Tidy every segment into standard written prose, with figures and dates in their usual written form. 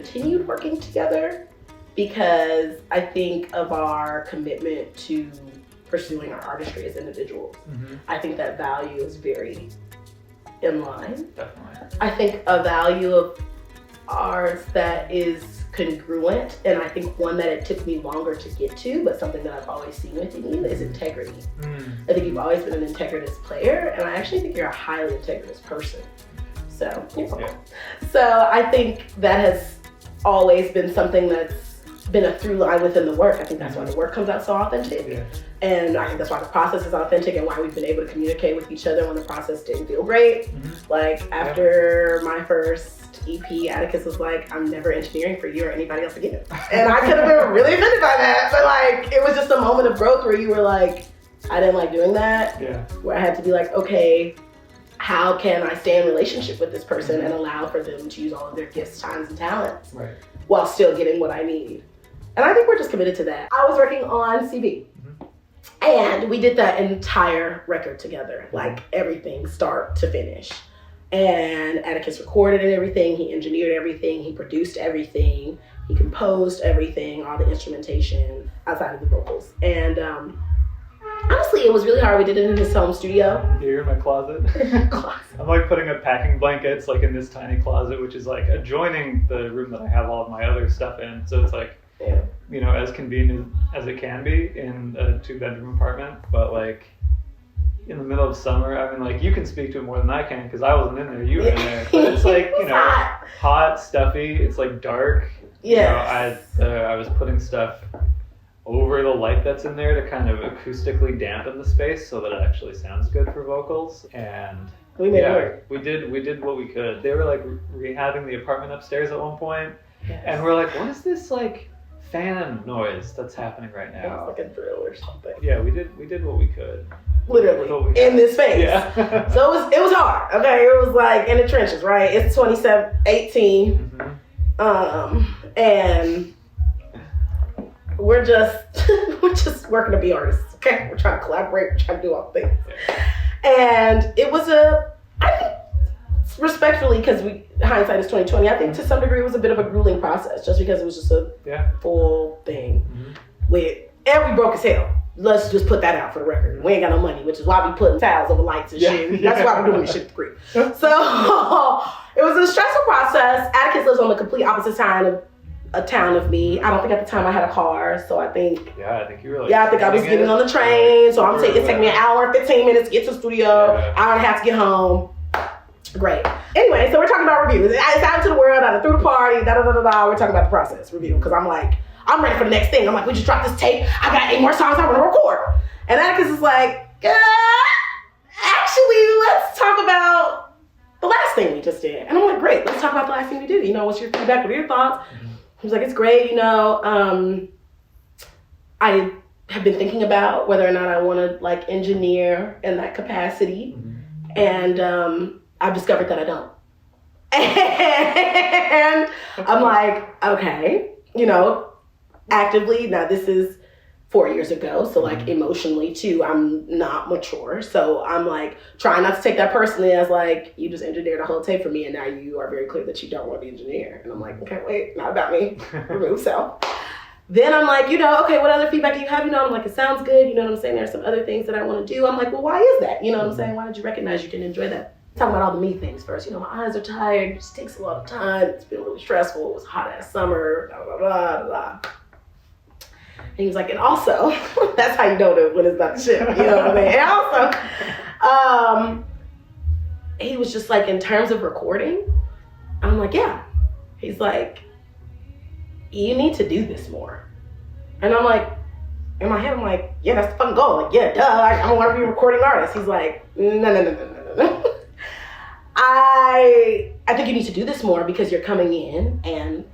continued working together because I think of our commitment to pursuing our artistry as individuals. I think that value is very in line. Definitely. I think a value of ours that is congruent, and I think one that it took me longer to get to, but something that I've always seen within you is integrity. I think you've always been an integritous player, and I actually think you're a highly integritous person. So, So I think that has always been something that's been a through line within the work. I think that's why the work comes out so authentic. Yeah. And I think that's why the process is authentic and why we've been able to communicate with each other when the process didn't feel great. Like after my first EP, Atticus was like, I'm never engineering for you or anybody else again. And I could have been really offended by that, but like, it was just a moment of growth where you were like, I didn't like doing that. Where I had to be like, okay, how can I stay in relationship with this person and allow for them to use all of their gifts, times, and talents while still getting what I need? And I think we're just committed to that. I was working on CB. And we did that entire record together, like everything, start to finish. And Atticus recorded everything, he engineered everything, he produced everything, he composed everything, all the instrumentation outside of the vocals. And honestly, it was really hard. We did it in his home studio. Here in my closet. I'm like putting up packing blankets like in this tiny closet, which is like adjoining the room that I have all of my other stuff in. So it's like, you know, as convenient as it can be in a 2-bedroom apartment, but like in the middle of summer, I mean, like you can speak to it more than I can because I wasn't in there, you were in there. But it's like, you know, hot, stuffy. It's like dark. You know, I was putting stuff over the light that's in there to kind of acoustically dampen the space so that it actually sounds good for vocals. And we did what we could. They were like rehabbing the apartment upstairs at one point, and we're like, what is this like fan noise that's happening right now? It's like a drill or something. Yeah, we did what we could. Literally in this space. Yeah. So it was hard. Okay, it was like in the trenches, right? It's 2018, and we're just working to be artists. Okay, we're trying to collaborate. We're trying to do all the things. And it was I think respectfully, because hindsight is 2020. I think to some degree it was a bit of a grueling process, just because it was just a full thing. And we broke as hell. Let's just put that out for the record. We ain't got no money, which is why we putting towels over lights and shit. That's why we're doing this shit for free. So it was a stressful process. Atticus lives on the complete opposite side of a town of me. I don't think at the time I had a car, so I think. I think you were like. I think I was getting on the train, so it's taking me an hour and 15 minutes to get to the studio. Hour and a half to get home. Great. Anyway, so we're talking about reviews. It's out to the world, I threw the party, We're talking about the process review, because I'm like, I'm ready for the next thing. I'm like, we just dropped this tape. I got 8 more songs I want to record. And Atticus is like, actually, let's talk about the last thing we just did. And I'm like, great, let's talk about the last thing we did. You know, what's your feedback? What are your thoughts? He was like, it's great. You know, I have been thinking about whether or not I want to like engineer in that capacity. And I've discovered that I don't. And I'm like, okay, you know, actively, now this is 4 years ago, so like emotionally too, I'm not mature. So I'm like trying not to take that personally as like, you just engineered a whole tape for me and now you are very clear that you don't want to be engineer. And I'm like, okay, wait, not about me. Remove self. Then I'm like, you know, okay, what other feedback do you have? You know, I'm like, it sounds good. You know what I'm saying? There's some other things that I want to do. I'm like, well, why is that? You know what I'm saying? Why did you recognize you can enjoy that? Talking about all the me things first. You know, my eyes are tired. It just takes a lot of time. It's been really stressful. It was a hot ass summer. Blah, blah, blah, blah. And he was like, and also, that's how you know that when it's about to ship. You know what I mean? And also, he was just like, in terms of recording, I'm like, yeah. He's like, you need to do this more. And I'm like, in my head, I'm like, yeah, that's the fucking goal. Like, yeah, duh, I don't want to be a recording artist. He's like, no. I think you need to do this more because you're coming in and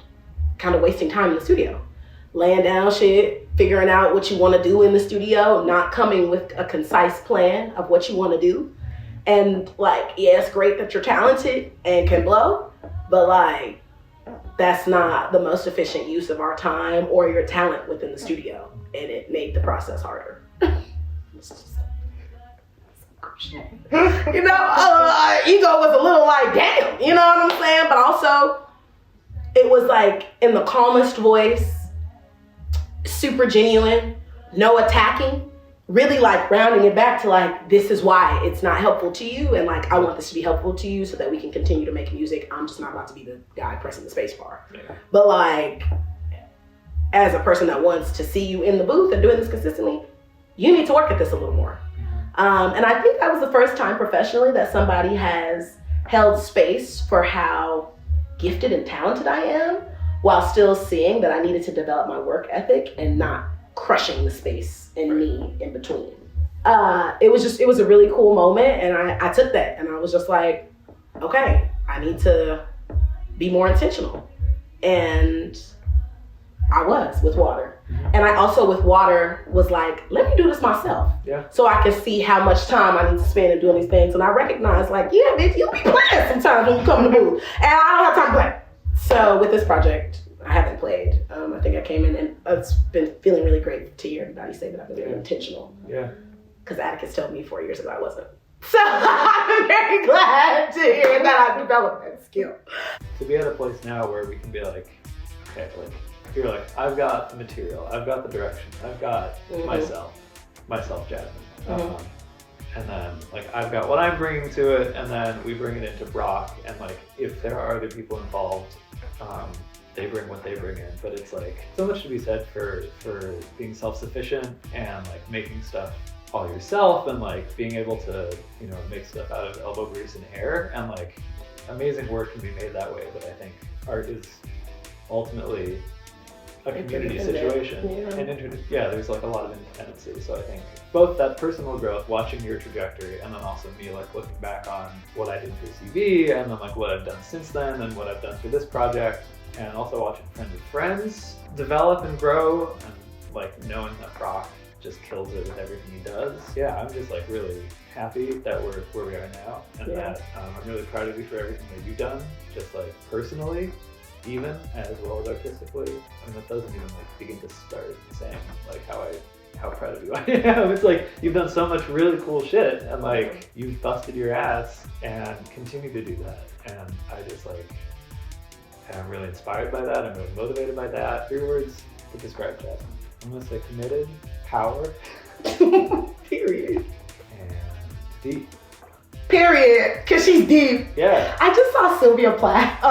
kind of wasting time in the studio. Laying down shit, figuring out what you want to do in the studio, not coming with a concise plan of what you want to do. And like, yeah, it's great that you're talented and can blow, but like, that's not the most efficient use of our time or your talent within the studio. And it made the process harder. You know, ego was a little like, damn, you know what I'm saying? But also, it was like in the calmest voice, super genuine, no attacking, really like rounding it back to like, this is why it's not helpful to you, and like, I want this to be helpful to you so that we can continue to make music. I'm just not about to be the guy pressing the space bar. Yeah. But like, as a person that wants to see you in the booth and doing this consistently, you need to work at this a little more. And I think that was the first time professionally that somebody has held space for how gifted and talented I am, while still seeing that I needed to develop my work ethic and not crushing the space and me in between. It was a really cool moment, and I took that and I was just like, okay, I need to be more intentional. And I was with Water. And I also with Water was like, let me do this myself. Yeah. So I can see how much time I need to spend in doing these things. And I recognize like, yeah, bitch, you'll be playing sometimes when you come to the booth. And I don't have time to play. So with this project, I haven't played. I think I came in and it's been feeling really great to hear everybody say that I've been very intentional. Yeah. Because Atticus told me 4 years ago I wasn't. So I'm very glad to hear that I've developed that skill. To be at a place now where we can be like, okay, like, you're like, I've got the material, I've got the direction, I've got myself, Jasmin. And then like, I've got what I'm bringing to it, and then we bring it into Brock, and like, if there are other people involved, they bring what they bring in. But it's like, so much to be said for being self-sufficient and like making stuff all yourself, and like being able to, you know, make stuff out of elbow grease and hair, and like, amazing work can be made that way. But I think art is ultimately a community situation. And there's like a lot of independency. So I think both that personal growth, watching your trajectory, and then also me like looking back on what I did for CV, and then like what I've done since then, and what I've done for this project, and also watching friends of friends develop and grow, and like knowing that Brock just kills it with everything he does. Yeah, I'm just like really happy that we're where we are now, and that I'm really proud of you for everything that you've done, just like personally, even as well as artistically. I mean, that doesn't even like begin to start saying like how proud of you I am. It's like, you've done so much really cool shit, and like, you've busted your ass and continue to do that. And I just like, I'm really inspired by that. I'm really motivated by that. 3 words to describe Jasmin. I'm gonna say committed, power, period, and deep. Period, because she's deep. Yeah. I just saw Sylvia Plath,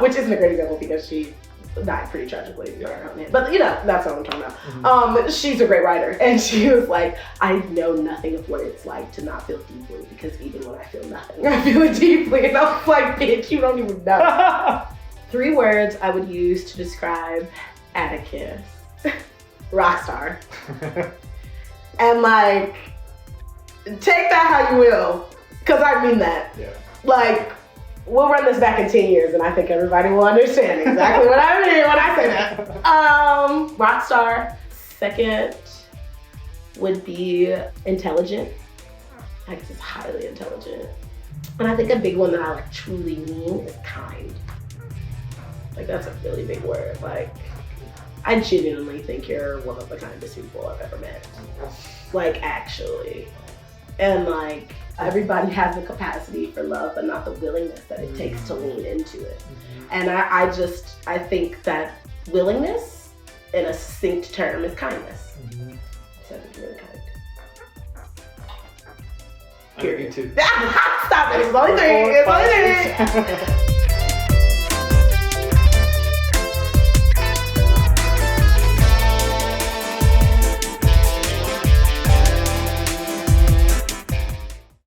which isn't a great example because she died pretty tragically. But you know, that's what I'm talking about. She's a great writer, and she was like, I know nothing of what it's like to not feel deeply, because even when I feel nothing, I feel it deeply. And I was like, bitch, you don't even know. 3 words I would use to describe Atticus. Rockstar. And like, take that how you will, because I mean that. Yeah. Like, we'll run this back in 10 years and I think everybody will understand exactly what I mean when I say that. Rockstar. Second would be intelligent. Like, just highly intelligent. And I think a big one that I like truly mean is kind. Like, that's a really big word. Like, I genuinely think you're one of the kindest people I've ever met. Like, actually. And like, everybody has the capacity for love, but not the willingness that it takes to lean into it. And I think that willingness, in a succinct term, is kindness. So I think you're really kind. Period. You too. Stop it, it's only 3.